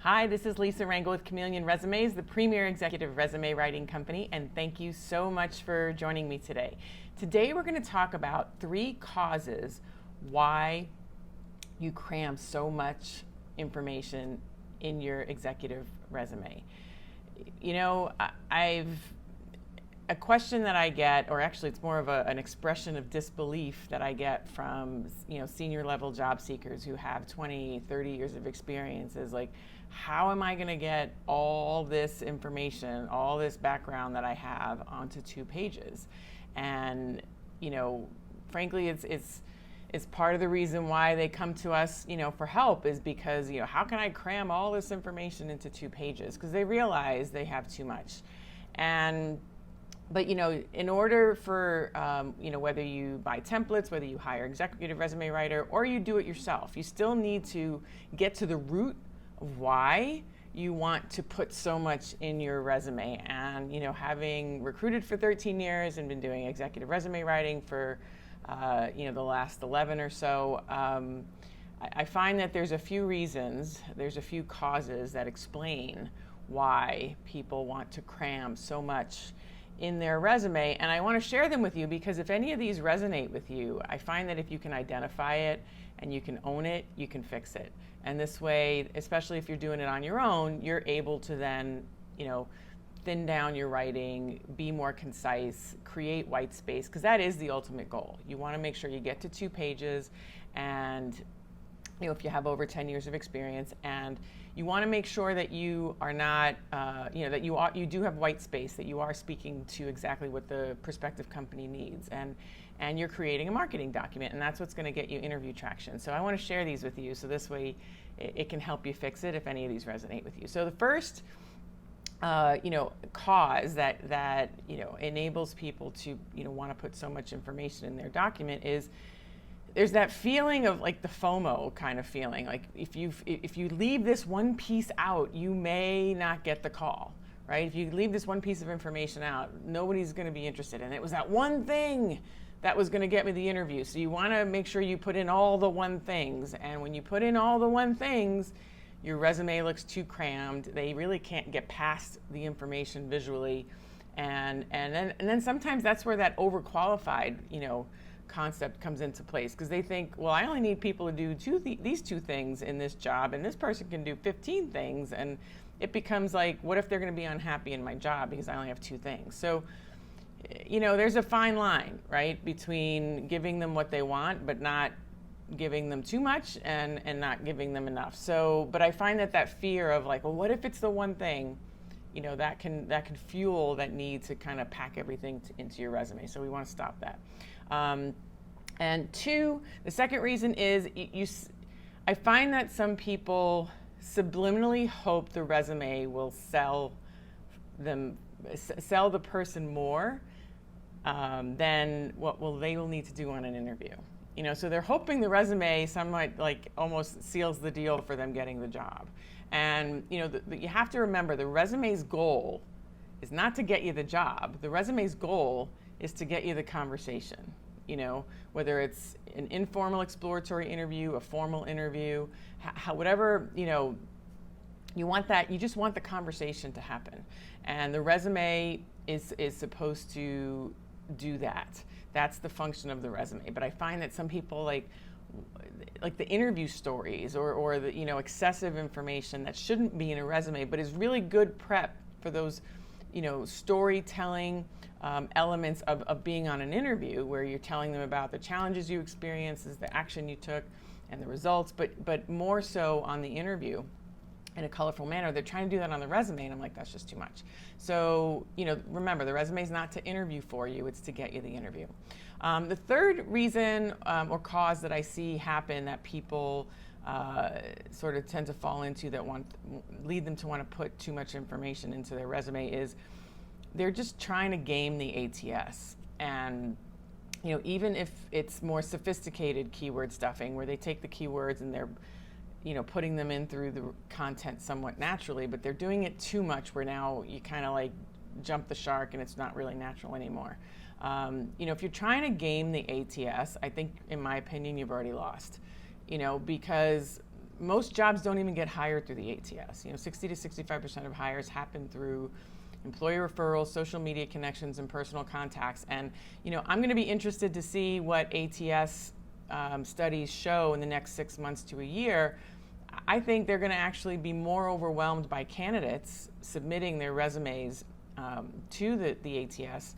Hi, this is Lisa Rangel with Chameleon Resumes, the premier executive resume writing company, and thank you so much for joining me today. Today we're going to talk about 3 causes why you cram so much information in your executive resume. You know, a question that I get, or actually it's more of an expression of disbelief that I get from, senior level job seekers who have 20, 30 years of experience is like, how am I going to get all this information, all this background that I have onto 2 pages? And, frankly, it's part of the reason why they come to us, for help is because, how can I cram all this information into 2 pages? Because they realize they have too much. But in order for, whether you buy templates, whether you hire executive resume writer, or you do it yourself, you still need to get to the root of why you want to put so much in your resume. And, having recruited for 13 years and been doing executive resume writing for, the last 11 or so, I find that there's a few reasons, there's a few causes that explain why people want to cram so much in their resume, and I want to share them with you because if any of these resonate with you, I find that if you can identify it and you can own it, you can fix it. And this way, especially if you're doing it on your own, you're able to then, thin down your writing, be more concise, create white space, because that is the ultimate goal. You want to make sure you get to 2 pages, and if you have over 10 years of experience, and you want to make sure that you are not, that you do have white space, that you are speaking to exactly what the prospective company needs, and you're creating a marketing document, and that's what's going to get you interview traction. So I want to share these with you, so this way it can help you fix it if any of these resonate with you. So the first, cause that enables people to want to put so much information in their document is there's that feeling of like the FOMO kind of feeling. Like if you leave this one piece out, you may not get the call, right? If you leave this one piece of information out, nobody's going to be interested in it. It was that one thing that was going to get me the interview. So you want to make sure you put in all the one things. And when you put in all the one things, your resume looks too crammed. They really can't get past the information visually. And then sometimes that's where that overqualified, concept comes into place, because they think, well, I only need people to do these 2 things in this job, and this person can do 15 things, and it becomes like, what if they're going to be unhappy in my job because I only have 2 things? So, there's a fine line, right, between giving them what they want, but not giving them too much and not giving them enough. So, but I find that fear of like, well, what if it's the one thing, that can fuel that need to kind of pack everything into your resume. So we want to stop that. And 2, the second reason is I find that some people subliminally hope the resume will sell the person more than what they will need to do on an interview. So they're hoping the resume somewhat like almost seals the deal for them getting the job. And you have to remember, the resume's goal is not to get you the job. The resume's goal is to get you the conversation. Whether it's an informal exploratory interview, a formal interview, whatever, you want that, you just want the conversation to happen. And the resume is supposed to do that. That's the function of the resume. But I find that some people like the interview stories or the, excessive information that shouldn't be in a resume, but is really good prep for those, storytelling elements of being on an interview, where you're telling them about the challenges you experienced, the action you took, and the results, but more so on the interview in a colorful manner. They're trying to do that on the resume, and I'm like, that's just too much. So, remember, the resume is not to interview for you, it's to get you the interview. The third reason or cause that I see happen that people sort of tend to fall into that lead them to want to put too much information into their resume is they're just trying to game the ATS. And even if it's more sophisticated keyword stuffing, where they take the keywords and they're putting them in through the content somewhat naturally, but they're doing it too much where now you kind of like jump the shark and it's not really natural anymore. If you're trying to game the ATS, I think, in my opinion, you've already lost. Because most jobs don't even get hired through the ATS. 60 to 65% of hires happen through employer referrals, social media connections, and personal contacts. And I'm going to be interested to see what ATS studies show in the next 6 months to a year. I think they're going to actually be more overwhelmed by candidates submitting their resumes to the ATS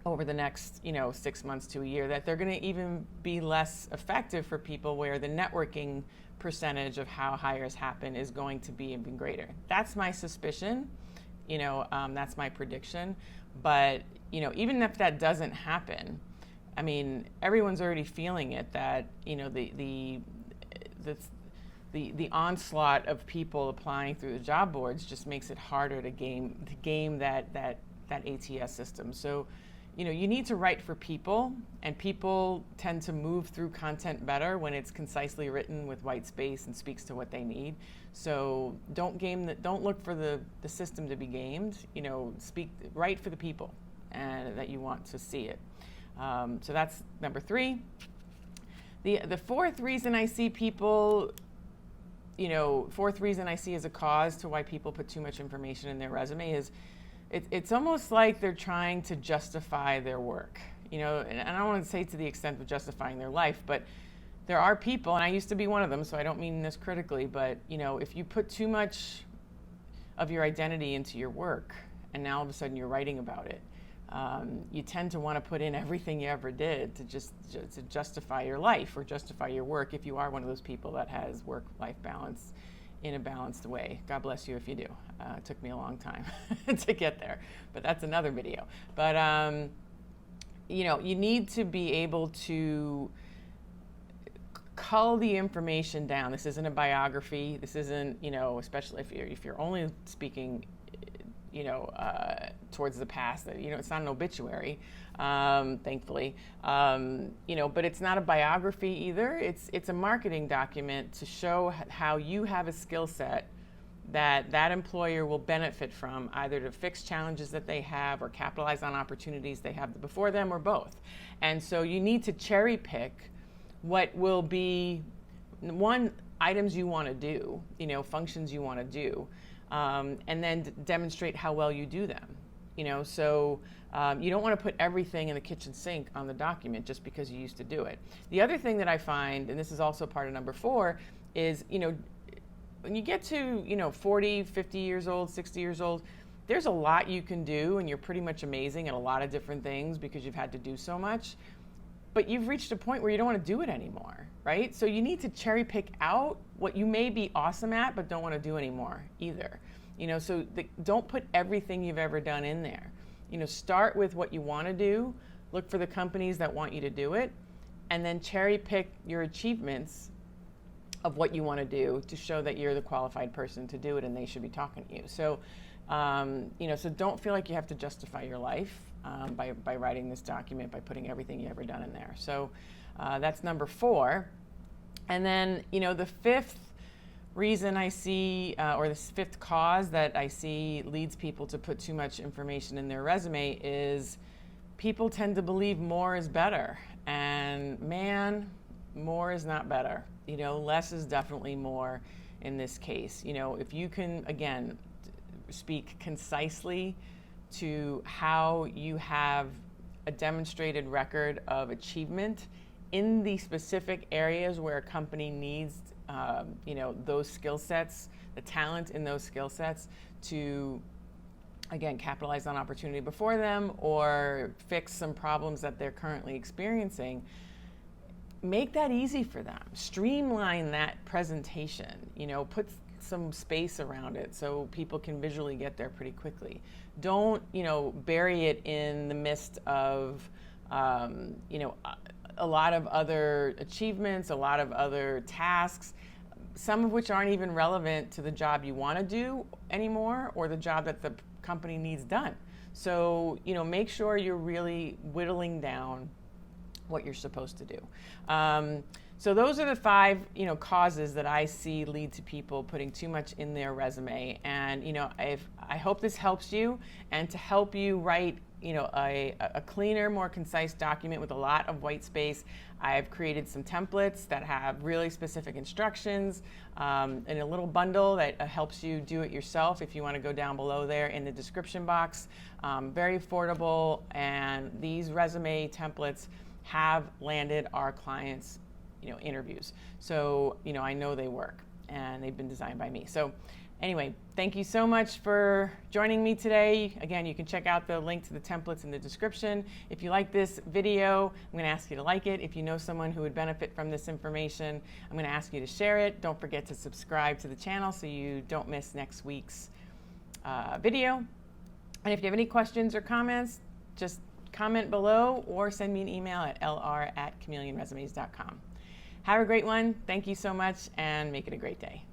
over the next 6 months to a year, that they're going to even be less effective for people where the networking percentage of how hires happen is going to be even greater. That's my suspicion. That's my prediction. But even if that doesn't happen, I mean, everyone's already feeling it, that the onslaught of people applying through the job boards just makes it harder to game that ATS system. So you need to write for people, and people tend to move through content better when it's concisely written with white space and speaks to what they need. So don't look for the system to be gamed. Write for the people and that you want to see it. So that's number 3. The fourth reason I see people, fourth reason I see as a cause to why people put too much information in their resume is it's almost like they're trying to justify their work. And I don't want to say to the extent of justifying their life, but there are people, and I used to be one of them, so I don't mean this critically, but if you put too much of your identity into your work and now all of a sudden you're writing about it, you tend to want to put in everything you ever did to justify your life or justify your work, if you are one of those people that has work-life balance in a balanced way. God bless you if you do. It took me a long time to get there, but that's another video. But you need to be able to cull the information down. This isn't a biography. This isn't, especially if you're only speaking towards the past, it's not an obituary, thankfully, but it's not a biography either. It's a marketing document to show how you have a skill set that employer will benefit from, either to fix challenges that they have or capitalize on opportunities they have before them, or both. And so you need to cherry pick what will be items you want to do, functions you want to do, and then demonstrate how well you do them. So you don't want to put everything in the kitchen sink on the document just because you used to do it. The other thing that I find, and this is also part of number 4, is when you get to 40, 50 years old, 60 years old, there's a lot you can do, and you're pretty much amazing at a lot of different things because you've had to do so much. But you've reached a point where you don't want to do it anymore, right? So you need to cherry pick out what you may be awesome at but don't want to do anymore either. So don't put everything you've ever done in there. Start with what you want to do, look for the companies that want you to do it, and then cherry pick your achievements of what you want to do to show that you're the qualified person to do it and they should be talking to you. So, so don't feel like you have to justify your life by writing this document, by putting everything you've ever done in there. So that's number 4. And then, the 5th reason I see, or the 5th cause that I see leads people to put too much information in their resume is people tend to believe more is better. And man, more is not better. Less is definitely more in this case. If you can, again, speak concisely to how you have a demonstrated record of achievement in the specific areas where a company needs, those skill sets, the talent in those skill sets to, again, capitalize on opportunity before them or fix some problems that they're currently experiencing, make that easy for them. Streamline that presentation, put some space around it so people can visually get there pretty quickly. Don't, bury it in the midst of, a lot of other achievements, a lot of other tasks, some of which aren't even relevant to the job you want to do anymore or the job that the company needs done. So, make sure you're really whittling down what you're supposed to do. So those are the 5, causes that I see lead to people putting too much in their resume. And, I hope this helps you, and to help you write a cleaner, more concise document with a lot of white space. I've created some templates that have really specific instructions in a little bundle that helps you do it yourself if you want to go down below there in the description box. Very affordable, and these resume templates have landed our clients interviews. So I know they work, and they've been designed by me. So anyway, thank you so much for joining me today. Again, you can check out the link to the templates in the description. If you like this video, I'm going to ask you to like it. If you know someone who would benefit from this information, I'm going to ask you to share it. Don't forget to subscribe to the channel so you don't miss next week's video. And if you have any questions or comments, just comment below or send me an email at lr@chameleonresumes.com. Have a great one. Thank you so much, and make it a great day.